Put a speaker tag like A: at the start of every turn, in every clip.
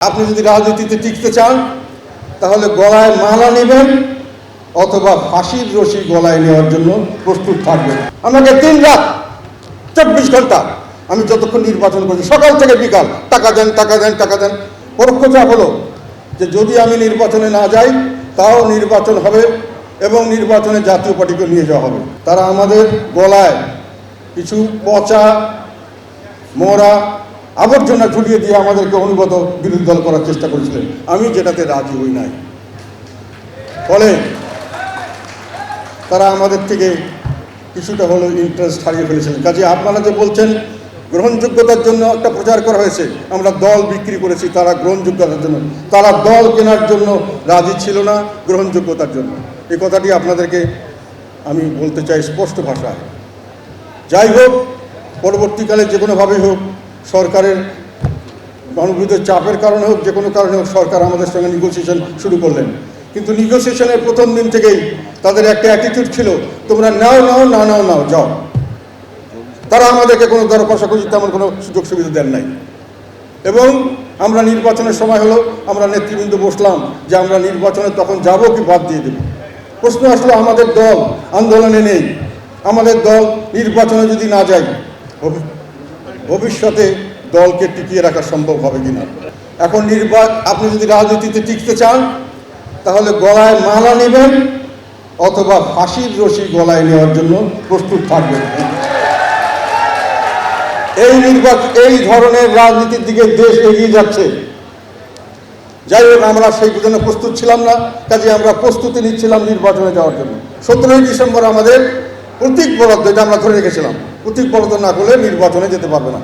A: আপনি যদি রাজনীতিতে টিকতে চান তাহলে গলায় মালা নেবেন অথবা ফাঁসির রশি গলায় নেওয়ার জন্য প্রস্তুত থাকবেন। আমাকে দিন রাত 24 ঘন্টা আমি যতক্ষণ নির্বাচন করছি সকাল থেকে বিকাল টাকা দেন টাকা দেন টাকা দেন। পরোক্ষ চাপ হলো যে যদি আমি নির্বাচনে না যাই তাও নির্বাচন হবে এবং নির্বাচনে জাতীয় পার্টিকে নিয়ে যাওয়া হবে। তারা আমাদের গলায় কিছু পচা মোরা আবর্জনা ঝুলিয়ে দিয়ে আমাদেরকে অনুগত বিরোধী দল করার চেষ্টা করেছিলেন। আমি যেটাতে রাজি হই নাই। ফলে তারা আমাদের থেকে কিছুটা হলো ইন্টারেস্ট হারিয়ে ফেলেছিলেন। কাজে আপনারা যে বলছেন গ্রহণযোগ্যতার জন্য একটা প্রচার করা হয়েছে, আমরা দল বিক্রি করেছি, তারা গ্রহণযোগ্যতার জন্য, তারা দল কেনার জন্য রাজি ছিল না, গ্রহণযোগ্যতার জন্য। এই কথাটি আপনাদেরকে আমি বলতে চাই স্পষ্ট ভাষায়। যাই হোক, পরবর্তীকালে যে কোনোভাবেই হোক, সরকারের গণবিরোধী চাপের কারণে হোক, যে কোনো কারণে হোক, সরকার আমাদের সঙ্গে নেগোসিয়েশন শুরু করলেন। কিন্তু নেগোসিয়েশনের প্রথম দিন থেকেই তাদের একটা অ্যাটিটিউড ছিল, তোমরা নাও নাও না নাও নাও যাও। তারা আমাদেরকে কোনো দর কষাকষি তেমন কোনো সুযোগ সুবিধা দেন নাই। এবং আমরা নির্বাচনের সময় হলো আমরা নেতৃবৃন্দ বসলাম যে আমরা নির্বাচনে তখন যাব কি বাদ দিয়ে দেব। প্রশ্ন আসলো আমাদের দল আন্দোলনে নেই, আমাদের দল নির্বাচনে যদি না যায় ভবিষ্যতে দলকে টিকিয়ে রাখা সম্ভব হবে কিনা। এখন আপনি যদি রাজনীতিতে টিকতে চান তাহলে গলায় মালা নেবেন অথবা ফাঁসির রশি গলায় নেওয়ার জন্য প্রস্তুত থাকবেন। এই ধরনের রাজনীতির দিকে দেশ এগিয়ে যাচ্ছে। যাই হোক, আমরা সেই জন্য প্রস্তুত ছিলাম না, কাজে আমরা প্রস্তুতি নিচ্ছিলাম নির্বাচনে যাওয়ার জন্য। 17ই ডিসেম্বর আমাদের প্রতীক বরাদ্দ, এটা আমরা ধরে রেখেছিলাম, প্রতীক বরাদ্দ না করলে নির্বাচনে যেতে পারবে না।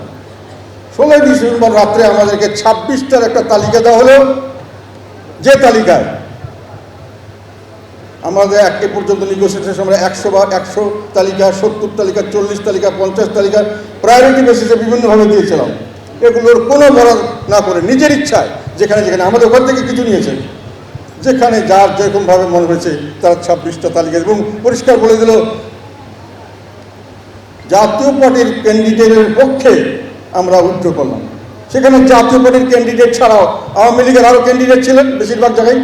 A: 16ই ডিসেম্বর রাত্রে আমাদেরকে 26টার একটা তালিকা দেওয়া হলো, যে তালিকায় আমাদের এ পর্যন্ত নেগোসিয়েশনের সময় 100 তালিকা, 70 তালিকা, 40 তালিকা, 50 তালিকা প্রায়োরিটি বেসিসে বিভিন্নভাবে দিয়েছিলাম। এগুলোর কোনো বরাদ না করে নিজের ইচ্ছায় যেখানে যেখানে আমাদের ঘর থেকে কিছু নিয়েছে, যেখানে যার যেরকমভাবে মনে হয়েছে তারা 26টা তালিকা এবং পরিষ্কার বলে দিল জাতীয় পার্টির ক্যান্ডিডেটের পক্ষে আমরা উইথড্র করলাম। সেখানে জাতীয় পার্টির ক্যান্ডিডেট ছাড়াও আওয়ামী লীগের আরও ক্যান্ডিডেট ছিলেন, বেশিরভাগ জায়গায়,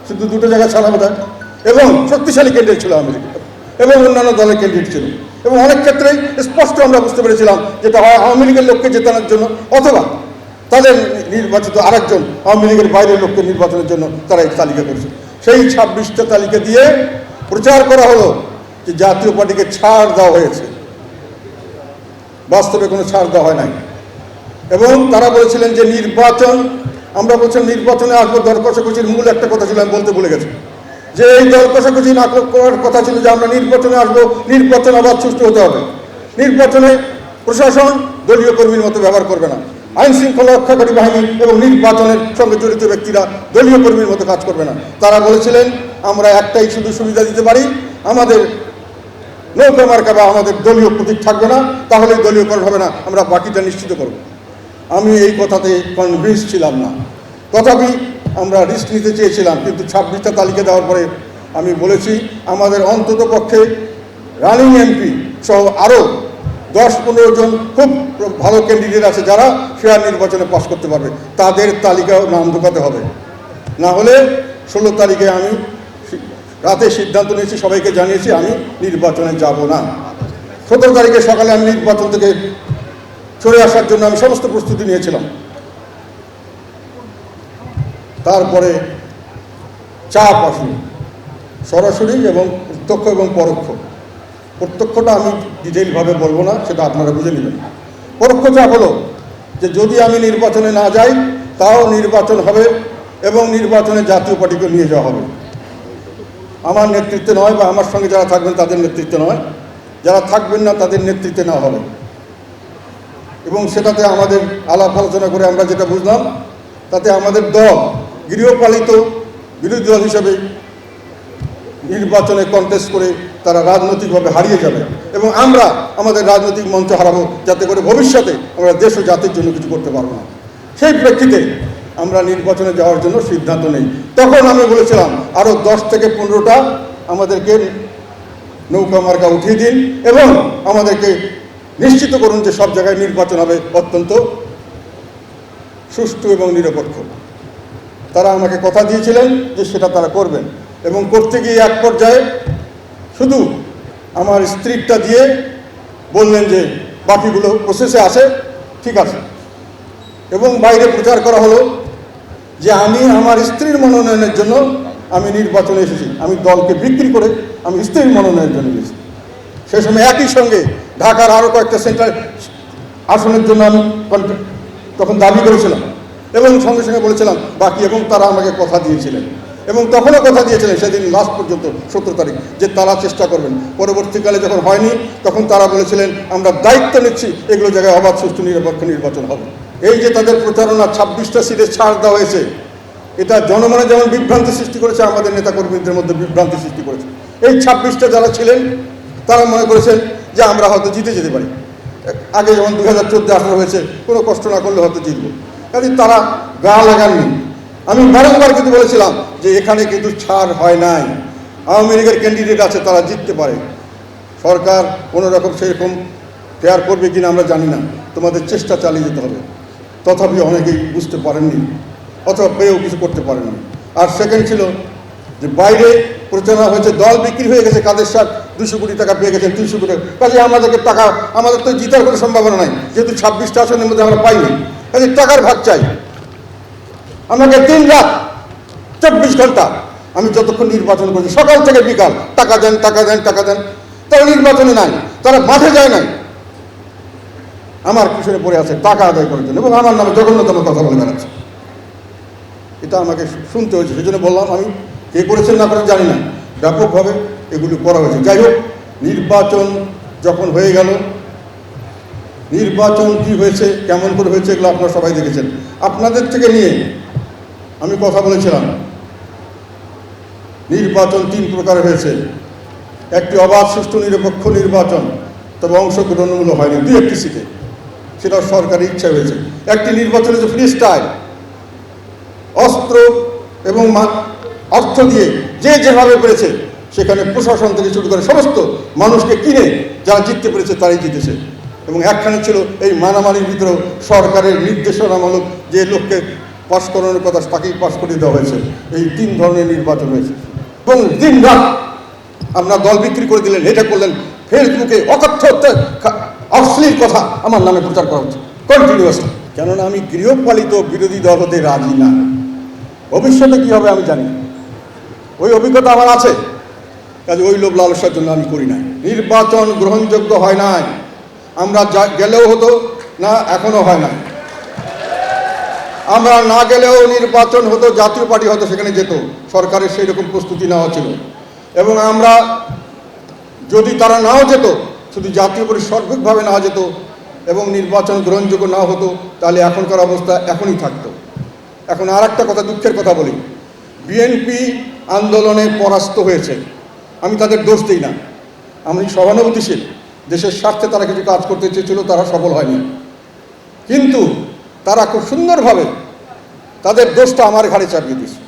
A: শুধু 2টো জায়গা ছাড়া বোধ হয়, এবং শক্তিশালী ক্যান্ডিডেট ছিল আওয়ামী লীগের এবং অন্যান্য দলের ক্যান্ডিডেট ছিল। এবং অনেক ক্ষেত্রেই স্পষ্ট আমরা বুঝতে পেরেছিলাম যেটা হয় আওয়ামী লীগের লোককে জেতানোর জন্য অথবা তাদের নির্বাচিত আরেকজন আওয়ামী লীগের বাইরের লোককে নির্বাচনের জন্য তারা এই তালিকা করেছে। সেই 26টা তালিকা দিয়ে প্রচার করা হলো যে জাতীয় পার্টিকে ছাড় দেওয়া হয়েছে। বাস্তবে কোনো ছাড় দেওয়া হয় নাই। এবং তারা বলেছিলেন যে নির্বাচন, আমরা বলছিলাম নির্বাচনে আসবো, দর কষাকষির মূল একটা কথা ছিল আমি বলতে ভুলে গেছি, যে এই দর কষাকষি না করার কথা ছিল যে আমরা নির্বাচনে আসবো, নির্বাচন আবার সুষ্ঠু হতে হবে, নির্বাচনে প্রশাসন দলীয় কর্মীর মতো ব্যবহার করবে না, আইন শৃঙ্খলা রক্ষাকারী বাহিনী এবং নির্বাচনের সঙ্গে জড়িত ব্যক্তিরা দলীয় কর্মীর মতো কাজ করবে না। তারা বলেছিলেন আমরা একটাই শুধু সুবিধা দিতে পারি, আমাদের নৌকা মার্কা বা আমাদের দলীয় প্রতীক থাকবে না, তাহলে দলীয়করণ হবে না, আমরা বাকিটা নিশ্চিত করব। আমি এই কথাতে কনভিন্স ছিলাম না, তথাপি আমরা রিস্ক নিতে চেয়েছিলাম। কিন্তু 26টা তালিকা দেওয়ার পরে আমি বলেছি আমাদের অন্তত পক্ষে রানিং এমপি সহ আরও 10-15 জন খুব ভালো ক্যান্ডিডেট আছে যারা ফেয়ার নির্বাচনে পাস করতে পারবে, তাদের তালিকাও নাম ঢোকাতে হবে। না হলে 16 তারিখে আমি রাতে সিদ্ধান্ত নিয়েছি, সবাইকে জানিয়েছি আমি নির্বাচনে যাব না। 17 তারিখে সকালে আমি নির্বাচন থেকে সরে আসার জন্য আমি সমস্ত প্রস্তুতি নিয়েছিলাম। তারপরে চাপ আসলো সরাসরি এবং প্রত্যক্ষ এবং পরোক্ষ। প্রত্যক্ষটা আমি ডিটেইলভাবে বলবো না, সেটা আপনারা বুঝে নেবেন। পরোক্ষ চাপ হলো যে যদি আমি নির্বাচনে না যাই তাও নির্বাচন হবে এবং নির্বাচনে জাতীয় পার্টিকে নিয়ে যাওয়া হবে। আমার নেতৃত্বে নয় বা আমার সঙ্গে যারা থাকবেন তাদের নেতৃত্বে নয়, যারা থাকবেন না তাদের নেতৃত্বে নেওয়া হবে। এবং সেটাতে আমাদের আলাপ আলোচনা করে আমরা যেটা বুঝলাম, তাতে আমাদের দল গৃহপালিত বিরোধী দল হিসেবে নির্বাচনে কন্টেস্ট করে তারা রাজনৈতিকভাবে হারিয়ে যাবে এবং আমরা আমাদের রাজনৈতিক মঞ্চ হারাবো, যাতে করে ভবিষ্যতে আমরা দেশ ও জাতির জন্য কিছু করতে পারবো না। সেই প্রেক্ষিতে আমরা নির্বাচনে যাওয়ার জন্য সিদ্ধান্ত নেই। তখন আমি বলেছিলাম আরও 10 থেকে 15টা আমাদেরকে নৌকা মার্কা উঠিয়ে দিন এবং আমাদেরকে নিশ্চিত করুন যে সব জায়গায় নির্বাচন হবে অত্যন্ত সুষ্ঠু এবং নিরপেক্ষ। তারা আমাকে কথা দিয়েছিলেন যে সেটা তারা করবেন, এবং করতে গিয়ে এক পর্যায়ে শুধু আমার স্ত্রীটা দিয়ে বললেন যে বাকিগুলো প্রসেসে আছে, ঠিক আছে। এবং বাইরে প্রচার করা হলো যে আমি আমার স্ত্রীর মনোনয়নের জন্য আমি নির্বাচনে এসেছি, আমি দলকে বিক্রি করে আমি স্ত্রীর মনোনয়নের জন্য গেছি। সেই সময় একই সঙ্গে ঢাকার আরও কয়েকটা সেন্ট্রাল আসনের জন্য আমি তখন দাবি করেছিলাম, এবং সঙ্গে সঙ্গে বলেছিলাম বাকি, এবং তারা আমাকে কথা দিয়েছিলেন, এবং তখনও কথা দিয়েছিলেন সেদিন লাস্ট পর্যন্ত 17 তারিখ যে তারা চেষ্টা করবেন। পরবর্তীকালে যখন হয়নি তখন তারা বলেছিলেন আমরা দায়িত্ব নিচ্ছি এগুলো জায়গায় অবাধ সুষ্ঠু নিরপেক্ষ নির্বাচন হবে। এই যে তাদের প্রচারণা 26টা সিটে ছাড় দেওয়া হয়েছে, এটা জনমনে যেমন বিভ্রান্তি সৃষ্টি করেছে, আমাদের নেতাকর্মীদের মধ্যে বিভ্রান্তি সৃষ্টি করেছে। এই 26টা যারা ছিলেন তারা মনে করেছেন যে আমরা হয়তো জিতে যেতে পারি। আগে যেমন 2014-18 হয়েছে, কোনো কষ্ট না করলে হয়তো জিতবো, কাজে তারা গা লাগাননি। আমি বারংবার কিন্তু বলেছিলাম যে এখানে কিন্তু ছাড় হয় নাই, আওয়ামী লীগের ক্যান্ডিডেট আছে, তারা জিততে পারে। সরকার কোনো রকম সেরকম ফেয়ার করবে কিনা আমরা জানি না, তোমাদের চেষ্টা চালিয়ে যেতে হবে। তথাপি অনেকেই বুঝতে পারেননি অথবা পেয়েও কিছু করতে পারেননি। আর সেকেন্ড ছিল যে বাইরে প্রচারণা হয়েছে দল বিক্রি হয়ে গেছে, কাদের সাথে 200 কোটি টাকা পেয়ে গেছেন, 300 কোটি টাকা, কাজে আমাদেরকে টাকা, আমাদের তো জিতার কোনো সম্ভাবনা নাই, যেহেতু 26টা আসনের মধ্যে আমরা পাইনি, কাজে টাকার ভাগ চাই। আমাকে দিন রাত 24 ঘন্টা আমি যতক্ষণ নির্বাচন করছি, সকাল থেকে বিকাল টাকা দেন টাকা দেন টাকা দেন, তারা নির্বাচনে নাই, তারা মাঠে যায় নাই, আমার পিছনে পড়ে আছে টাকা আদায় করার জন্য, এবং আমার নামে জঘন্যতম কথা বলে বেড়াচ্ছে। এটা আমাকে শুনতে হয়েছে, সেই জন্য বললাম আমি কে করেছেন না করেন জানি না, ব্যাপকভাবে এগুলি করা হয়েছে। যাই হোক, নির্বাচন যখন হয়ে গেল, নির্বাচন কি হয়েছে, কেমন করে হয়েছে, এগুলো আপনারা সবাই দেখেছেন। আপনাদের থেকে নিয়ে আমি কথা বলেছিলাম, নির্বাচন 3 প্রকার হয়েছে। একটি অবাধ সুষ্ঠু নিরপেক্ষ নির্বাচন, তবে অংশগ্রহণমূলক হয়নি 2-1টি সিটে, সেটা সরকারি ইচ্ছা হয়েছে। একটি নির্বাচন হচ্ছে ফ্রি স্টাইল, অস্ত্র এবং অর্থ দিয়ে যে যেভাবে পেরেছে সেখানে প্রশাসন থেকে শুরু করে সমস্ত মানুষকে কিনে যারা জিততে পেরেছে তারাই জিতেছে। এবং একখানে ছিল এই মানামারির ভিতরেও সরকারের নির্দেশনামূলক যে লোককে পাশ করানোর কথা তাকেই পাশ করিয়ে দেওয়া হয়েছে। এই 3 ধরনের নির্বাচন হয়েছে, এবং দিন রাত আপনার দল বিক্রি করে দিলেন, এটা করলেন, ফেসবুকে অকথ্য অশ্লীল কথা আমার নামে প্রচার করা হচ্ছে কন্টিনিউয়াসলি। কেননা আমি গৃহপালিত বিরোধী দল হতে রাজি না। ভবিষ্যতে কী হবে আমি জানি, ওই অভিজ্ঞতা আমার আছে, কাজে ওই লোভ লালসার জন্য আমি করি না। নির্বাচন গ্রহণযোগ্য হয় নাই, আমরা গেলেও হতো না, এখনও হয় না। আমরা না গেলেও নির্বাচন হতো, জাতীয় পার্টি হয়তো সেখানে যেত, সরকারের সেই রকম প্রস্তুতি নেওয়া ছিল। এবং আমরা যদি তারা নাও যেত, শুধু জাতীয় পার্টি সার্বিকভাবে না যেত এবং নির্বাচন গ্রহণযোগ্য না হতো, তাহলে এখনকার অবস্থা এখনই থাকতো। এখন আর একটা কথা, দুঃখের কথা বলি, বিএনপি আন্দোলনে পরাস্ত হয়েছে, আমি তাদের দোষ দিই না, আমি সহানুভূতিশীল। দেশের স্বার্থে তারা কিছু কাজ করতে চেয়েছিল, তারা সফল হয়নি, কিন্তু তারা খুব সুন্দরভাবে তাদের দোষটা আমার ঘাড়ে চাপিয়ে দিয়েছে।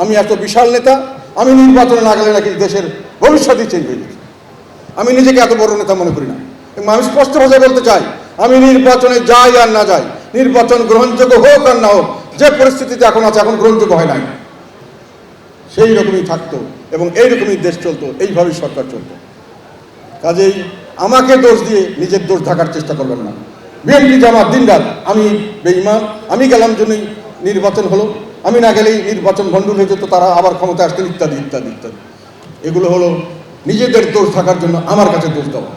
A: আমি এত বিশাল নেতা, আমি নির্বাচনে না গেলে নাকি দেশের ভবিষ্যৎই চেঞ্জ হয়ে গেছে। আমি নিজেকে এত বড় নেতা মনে করি না, এবং আমি স্পষ্ট ভাষায় বলতে চাই, আমি নির্বাচনে যাই আর না যাই, নির্বাচন গ্রহণযোগ্য হোক আর না হোক, যে পরিস্থিতিতে এখন আছে, এখন গ্রহণযোগ্য হয় নাই, সেই রকমই থাকতো এবং এইরকমই দেশ চলতো, এইভাবেই সরকার চলতো। কাজেই আমাকে দোষ দিয়ে নিজের দোষ ঢাকার চেষ্টা করবেন না। বিএনপি জামাত দিনরাত আমি বেঈমান, আমি গেলাম জন্যই নির্বাচন হলো, আমি না গেলেই নির্বাচন ভণ্ডুল হয়ে যেত, তারা আবার ক্ষমতা আসতেন, ইত্যাদি ইত্যাদি ইত্যাদি। এগুলো হলো নিজেদের দোষ থাকার জন্য আমার কাছে দোষ দেওয়া।